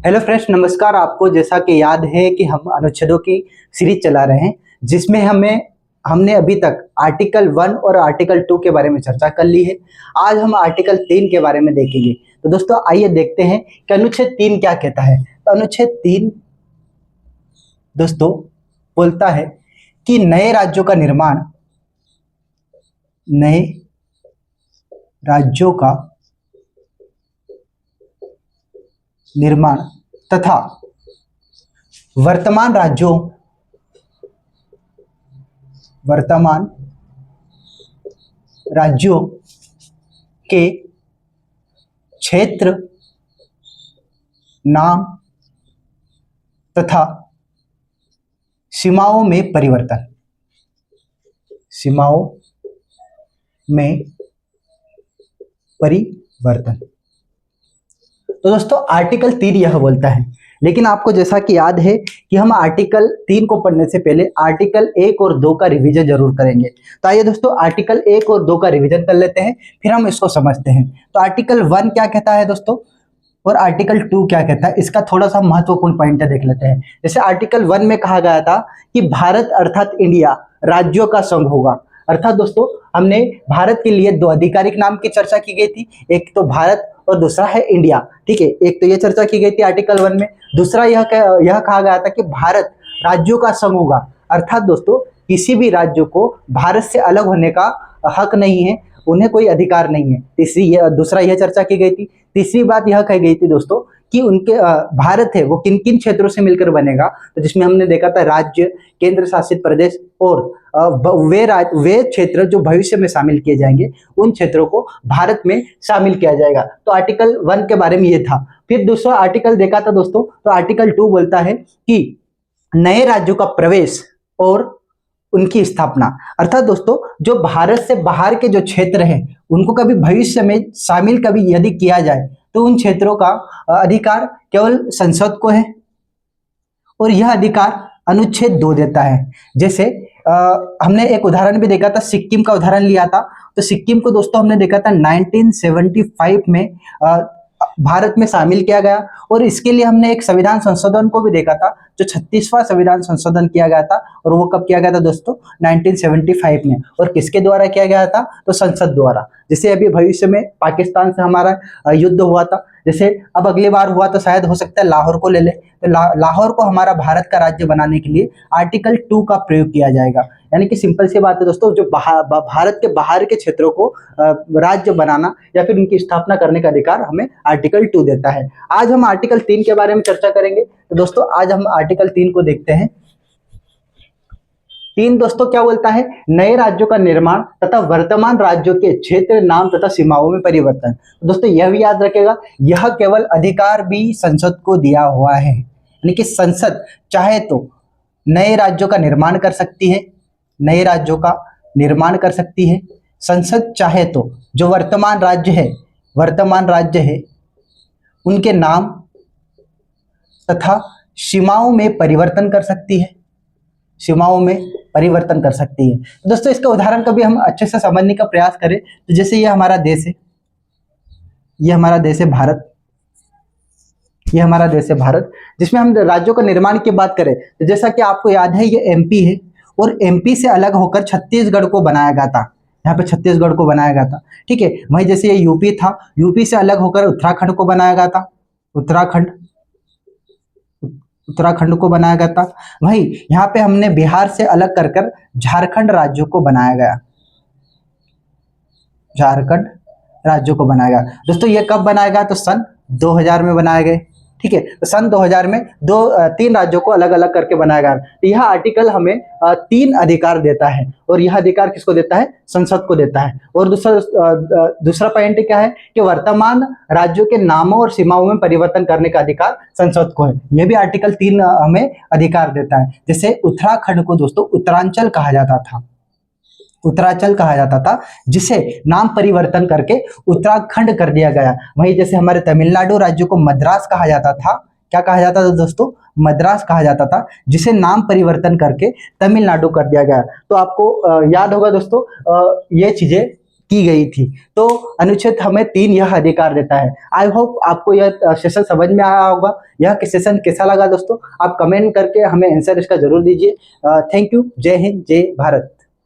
Hello friends, नमस्कार। आपको जैसा कि याद है कि हम अनुच्छेदों की सीरीज चला रहे हैं, जिसमें हमने अभी तक आर्टिकल 1 और आर्टिकल 2 के बारे में चर्चा कर ली है। आज हम आर्टिकल 3 के बारे में देखेंगे। तो दोस्तों आइए देखते हैं कि अनुच्छेद 3 क्या कहता है। तो अनुच्छेद 3 दोस्तों बोलता है कि नए राज्यों का निर्माण, नए राज्यों का निर्माण तथा वर्तमान राज्यों के क्षेत्र, नाम तथा सीमाओं में परिवर्तन, तो दोस्तों आर्टिकल 3 यह बोलता है। लेकिन आपको जैसा कि याद है कि हम आर्टिकल 3 को पढ़ने से पहले आर्टिकल 1 और 2 का रिवीजन जरूर करेंगे। तो आइए दोस्तों आर्टिकल 1 और 2 का रिवीजन कर लेते हैं, फिर हम इसको समझते हैं। तो आर्टिकल 1 क्या कहता है दोस्तों और आर्टिकल 2 क्या कहता है, इसका थोड़ा सा महत्वपूर्ण पॉइंट देख लेते हैं। जैसे आर्टिकल 1 में कहा गया था कि भारत अर्थात इंडिया राज्यों का संघ होगा। अर्थात दोस्तों हमने भारत के लिए 2 आधिकारिक नाम की चर्चा की गई थी, एक तो भारत और दूसरा है इंडिया। ठीक है, एक तो यह चर्चा की गई थी आर्टिकल 1 में। दूसरा यह कहा गया था कि भारत राज्यों का संघ होगा। अर्थात दोस्तों किसी भी राज्य को भारत से अलग होने का हक नहीं है, उन्हें कोई अधिकार नहीं है। दूसरा यह चर्चा की गई थी। तीसरी बात यह कही गई थी दोस्तों कि उनके भारत है वो किन किन क्षेत्रों से मिलकर बनेगा। तो जिसमें हमने देखा था राज्य, केंद्र शासित प्रदेश और वे क्षेत्र जो भविष्य में शामिल किए जाएंगे, उन क्षेत्रों को भारत में शामिल किया जाएगा। तो आर्टिकल 1 के बारे में ये था। फिर दूसरा आर्टिकल देखा था दोस्तों, तो आर्टिकल 2 बोलता है कि नए राज्यों का प्रवेश और उनकी स्थापना। अर्थात दोस्तों जो भारत से बाहर के जो क्षेत्र हैं उनको कभी भविष्य में शामिल कभी यदि किया जाए तो उन क्षेत्रों का अधिकार केवल संसद को है, और यह अधिकार अनुच्छेद 2 देता है। जैसे हमने एक उदाहरण भी देखा था, सिक्किम का उदाहरण लिया था। तो सिक्किम को दोस्तों हमने देखा था 1975 में भारत में शामिल किया गया, और इसके लिए हमने एक संविधान संशोधन को भी देखा था, जो 36वां संविधान संशोधन किया गया था। और वो कब किया गया था दोस्तों? 1975 में। और किसके द्वारा किया गया था? तो संसद द्वारा। जैसे अभी भविष्य में पाकिस्तान से हमारा युद्ध हुआ था, जैसे अब अगली बार हुआ तो शायद हो सकता है लाहौर को ले ले, तो लाहौर को हमारा भारत का राज्य बनाने के लिए आर्टिकल 2 का प्रयोग किया जाएगा। यानी कि सिंपल सी बात है दोस्तों, जो भारत के बाहर के क्षेत्रों को राज्य बनाना या फिर उनकी स्थापना करने का अधिकार हमें आर्टिकल 2 देता है। आज हम आर्टिकल 3 के बारे में चर्चा करेंगे। तो दोस्तों आज हम आर्टिकल 3 को देखते हैं। 3 दोस्तों क्या बोलता है? नए राज्यों का निर्माण तथा वर्तमान राज्यों के क्षेत्र, नाम तथा सीमाओं में परिवर्तन। तो दोस्तों यह भी याद रखेगा, यह केवल अधिकार भी संसद को दिया हुआ है। यानी कि संसद चाहे तो नए राज्यों का निर्माण कर सकती है, नए राज्यों का निर्माण कर सकती है। संसद चाहे तो जो वर्तमान राज्य है उनके नाम तथा सीमाओं में परिवर्तन कर सकती है, तो दोस्तों इसका उदाहरण कभी हम अच्छे से समझने का प्रयास करें तो जैसे ये हमारा देश है भारत, जिसमें हम राज्यों का निर्माण की बात करें तो जैसा कि आपको याद है ये एमपी है, और एमपी से अलग होकर छत्तीसगढ़ को बनाया गया था। यहाँ पे छत्तीसगढ़ को बनाया गया था। ठीक है, वहीं जैसे ये यूपी था, यूपी से अलग होकर उत्तराखंड को बनाया गया था, उत्तराखंड को बनाया गया था। वहीं यहाँ पे हमने बिहार से अलग कर झारखंड राज्यों को बनाया गया, दोस्तों ये कब बनाया गया? तो सन 2000 में बनाए गए। ठीक है, तो सन 2000 में 3 राज्यों को अलग अलग करके बनाया गया। तो यह आर्टिकल हमें 3 अधिकार देता है, और यह अधिकार किसको देता है? संसद को देता है। और दूसरा पॉइंट क्या है कि वर्तमान राज्यों के नामों और सीमाओं में परिवर्तन करने का अधिकार संसद को है। यह भी आर्टिकल 3 हमें अधिकार देता है। जैसे उत्तराखंड को दोस्तों उत्तरांचल कहा जाता था, जिसे नाम परिवर्तन करके उत्तराखंड कर दिया गया। वहीं जैसे हमारे तमिलनाडु राज्य को मद्रास कहा जाता था। क्या कहा जाता था दोस्तों? मद्रास कहा जाता था, जिसे नाम परिवर्तन करके तमिलनाडु कर दिया गया। तो आपको याद होगा दोस्तों ये चीजें की गई थी। तो अनुच्छेद हमें 3 यह अधिकार देता है। आई होप आपको यह सेशन समझ में आया होगा। यह सेशन कैसा लगा दोस्तों, आप कमेंट करके हमें आंसर इसका जरूर दीजिए। Thank you. जय हिंद, जय भारत।